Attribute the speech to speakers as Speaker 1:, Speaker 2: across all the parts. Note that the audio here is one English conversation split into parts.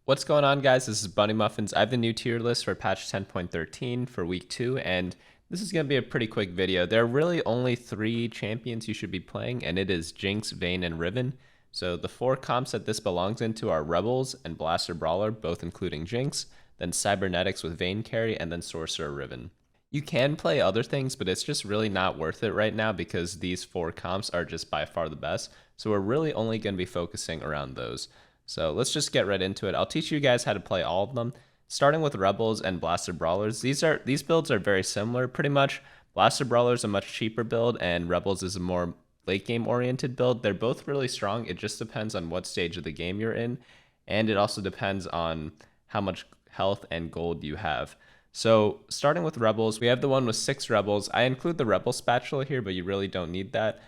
Speaker 1: What's going on, guys? This is BunnyMuffins. I have the new tier list for patch 10.13 for week 2, and this is going to be a pretty quick video. There are really only 3 champions you should be playing, and it is Jinx, Vayne, and Riven. So the 4 comps that this belongs into are Rebels and Blaster Brawler, both including Jinx, then Cybernetics with Vayne carry, and then Sorcerer Riven. You can play other things, but it's just really not worth it right now because these 4 comps are just by far the best. So we're really only going to be focusing around those. So let's just get right into it. I'll teach you guys how to play all of them, starting with Rebels and Blaster Brawlers. These builds are very similar, pretty much. Blaster Brawler is a much cheaper build, and Rebels is a more late game oriented build. They're both really strong. It just depends on what stage of the game you're in, and it also depends on how much health and gold you have. So starting with Rebels, we have the one with 6 Rebels. I include the Rebel spatula here, but you really don't need that.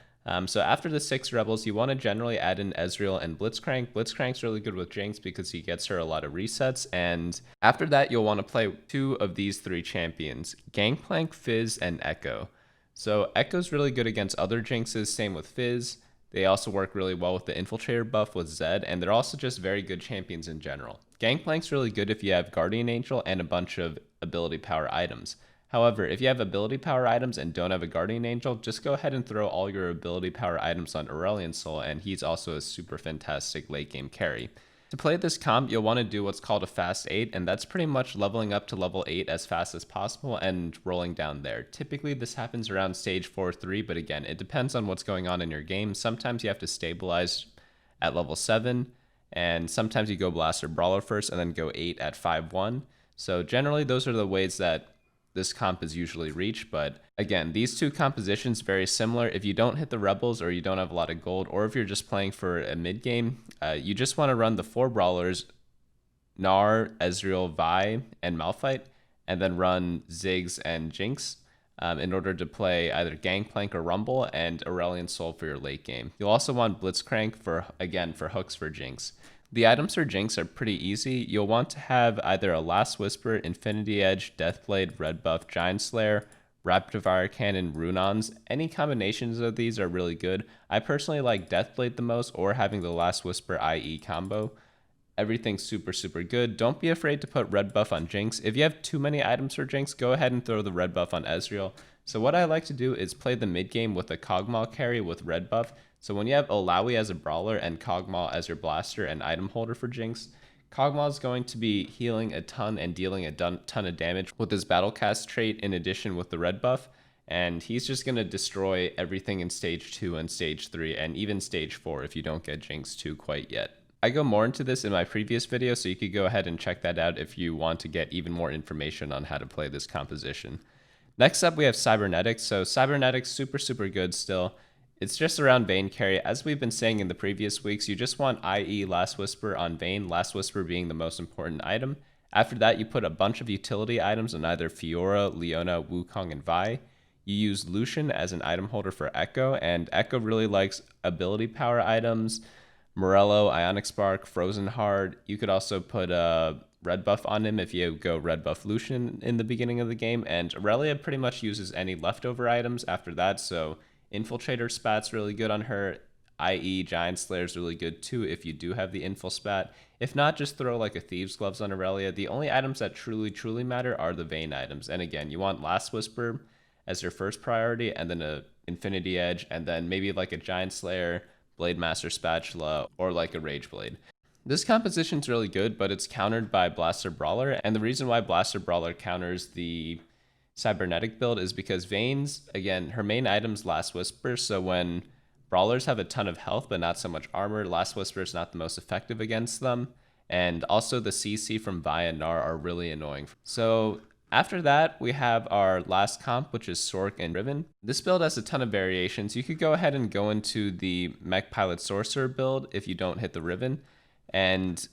Speaker 1: So after the 6 Rebels, you want to generally add in Ezreal and Blitzcrank. Blitzcrank's really good with Jinx because he gets her a lot of resets. And after that, you'll want to play 2 of these 3 champions, Gangplank, Fizz, and Echo. So Echo's really good against other Jinxes, same with Fizz. They also work really well with the Infiltrator buff with Zed, and they're also just very good champions in general. Gangplank's really good if you have Guardian Angel and a bunch of ability power items. However, if you have ability power items and don't have a Guardian Angel, just go ahead and throw all your ability power items on Aurelion Sol, and he's also a super fantastic late game carry. To play this comp, you'll want to do what's called a fast 8, and that's pretty much leveling up to level 8 as fast as possible and rolling down there. Typically, this happens around stage 4-3, but again, it depends on what's going on in your game. Sometimes you have to stabilize at level 7, and sometimes you go Blaster Brawler first and then go 8 at 5-1. So generally, those are the ways that this comp is usually reached, but again, these 2 compositions very similar. If you don't hit the Rebels or you don't have a lot of gold, or if you're just playing for a mid game, you just want to run the 4 Brawlers, Gnar, Ezreal, Vi, and Malphite, and then run Ziggs and Jinx in order to play either Gangplank or Rumble and Aurelion Sol for your late game. You'll also want Blitzcrank for hooks for Jinx. The items for Jinx are pretty easy. You'll want to have either a Last Whisper, Infinity Edge, Deathblade, Red Buff, Giant Slayer, Rapid Fire Cannon, Runons. Any combinations of these are really good. I personally like Deathblade the most, or having the Last Whisper IE combo. Everything's super, super good. Don't be afraid to put Red Buff on Jinx. If you have too many items for Jinx, go ahead and throw the Red Buff on Ezreal. So what I like to do is play the mid game with a Kog'Maw carry with Red Buff. So when you have Olawi as a Brawler and Kog'Maw as your Blaster and item holder for Jinx, Kog'Maw is going to be healing a ton and dealing a ton of damage with his Battlecast trait in addition with the red buff, and he's just going to destroy everything in stage 2 and stage 3 and even stage 4 if you don't get Jinx 2 quite yet. I go more into this in my previous video, so you could go ahead and check that out if you want to get even more information on how to play this composition. Next up, we have Cybernetics. So Cybernetics, super, super good still. It's just around Vayne carry. As we've been saying in the previous weeks, you just want IE Last Whisper on Vayne, Last Whisper being the most important item. After that, you put a bunch of utility items on either Fiora, Leona, Wukong, and Vi. You use Lucian as an item holder for Echo, and Echo really likes ability power items, Morello, Ionic Spark, Frozen Heart. You could also put a red buff on him if you go red buff Lucian in the beginning of the game, and Aurelia pretty much uses any leftover items after that, so Infiltrator spat's really good on her, i.e. Giant Slayer's really good too if you do have the Infil spat. If not, just throw like a Thieves Gloves on Aurelia. The only items that truly matter are the Vayne items. And again, you want Last Whisper as your first priority, and then a Infinity Edge, and then maybe like a Giant Slayer, Blademaster Spatula, or like a Rage Blade. This composition's really good, but it's countered by Blaster Brawler, and the reason why Blaster Brawler counters the Cybernetic build is because Vayne's, again, her main item's Last Whisper, so when Brawlers have a ton of health but not so much armor, Last Whisper is not the most effective against them, and also the CC from Vi and Gnar are really annoying. So after that, we have our last comp, which is Sorc and Riven. This build has a ton of variations. You could go ahead and go into the Mech Pilot Sorcerer build if you don't hit the Riven, and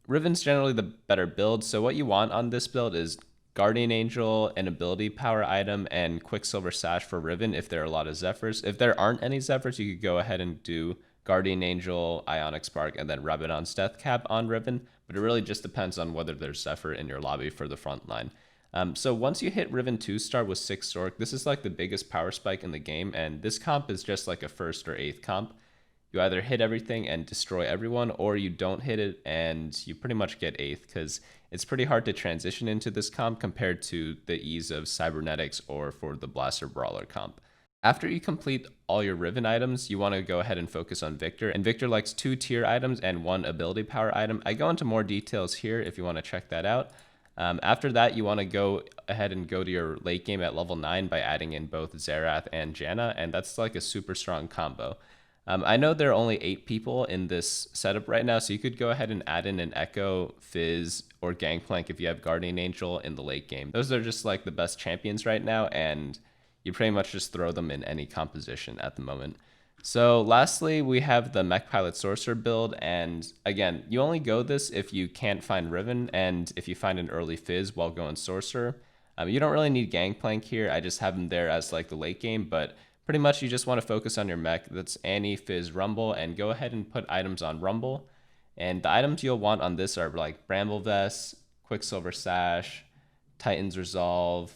Speaker 1: Riven's generally the better build, so what you want on this build is Guardian Angel, an ability power item, and Quicksilver Sash for Riven if there are a lot of Zephyrs. If there aren't any Zephyrs, you could go ahead and do Guardian Angel, Ionic Spark, and then Rabadon's Death Cap on Riven, but it really just depends on whether there's Zephyr in your lobby for the front line. So once you hit Riven 2-star with 6 Sorc, this is like the biggest power spike in the game, and this comp is just like a 1st or 8th comp. you either hit everything and destroy everyone, or you don't hit it and you pretty much get 8th, because it's pretty hard to transition into this comp compared to the ease of Cybernetics or for the Blaster Brawler comp. After you complete all your Riven items, you want to go ahead and focus on Victor. And Victor likes 2 tier items and 1 ability power item. I go into more details here if you want to check that out. After that, you want to go ahead and go to your late game at level 9 by adding in both Xerath and Janna, and that's like a super strong combo. I know there are only 8 people in this setup right now, so you could go ahead and add in an Echo, Fizz, or Gangplank if you have Guardian Angel in the late game. Those are just like the best champions right now, and you pretty much just throw them in any composition at the moment. So lastly, we have the Mech Pilot Sorcerer build, and again, you only go this if you can't find Riven and if you find an early Fizz while going Sorcerer. You don't really need Gangplank here, I just have him there as like the late game, but pretty much you just want to focus on your mech. That's Annie, Fizz, Rumble, and go ahead and put items on Rumble. And the items you'll want on this are like Bramble Vest, Quicksilver Sash, Titan's Resolve.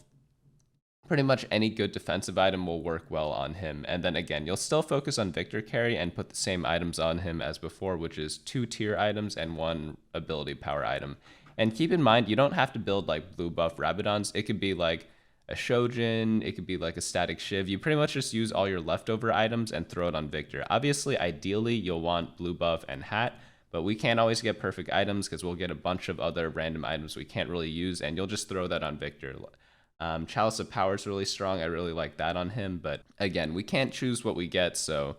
Speaker 1: Pretty much any good defensive item will work well on him. And then again, you'll still focus on Victor carry and put the same items on him as before, which is 2 tier items and 1 ability power item. And keep in mind, you don't have to build like blue buff Rabadons. It could be like a Shojin, it could be like a static Shiv. You pretty much just use all your leftover items and throw it on Victor. Obviously, ideally, you'll want blue buff and hat, but we can't always get perfect items because we'll get a bunch of other random items we can't really use, and you'll just throw that on Victor. Chalice of Power is really strong. I really like that on him, but again, we can't choose what we get, so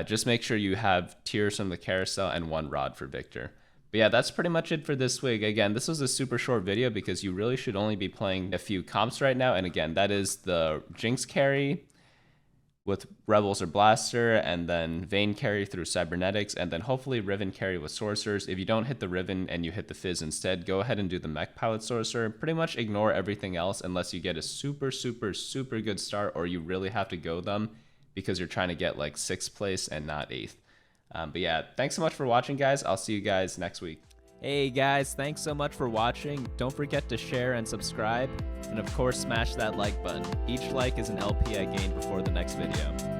Speaker 1: just make sure you have tiers from the Carousel and 1 rod for Victor. But yeah, that's pretty much it for this week. Again, this was a super short video because you really should only be playing a few comps right now, and again, that is the Jinx carry with Rebels or Blaster, and then Vayne carry through Cybernetics, and then hopefully Riven carry with Sorcerers. If you don't hit the Riven and you hit the Fizz instead, go ahead and do the Mech Pilot Sorcerer. Pretty much ignore everything else unless you get a super good start, or you really have to go them because you're trying to get like 6th place and not 8th. But yeah, thanks so much for watching, guys. I'll see you guys next week.
Speaker 2: Hey guys, thanks so much for watching. Don't forget to share and subscribe, and of course smash that like button. Each like is an LP I gain before the next video.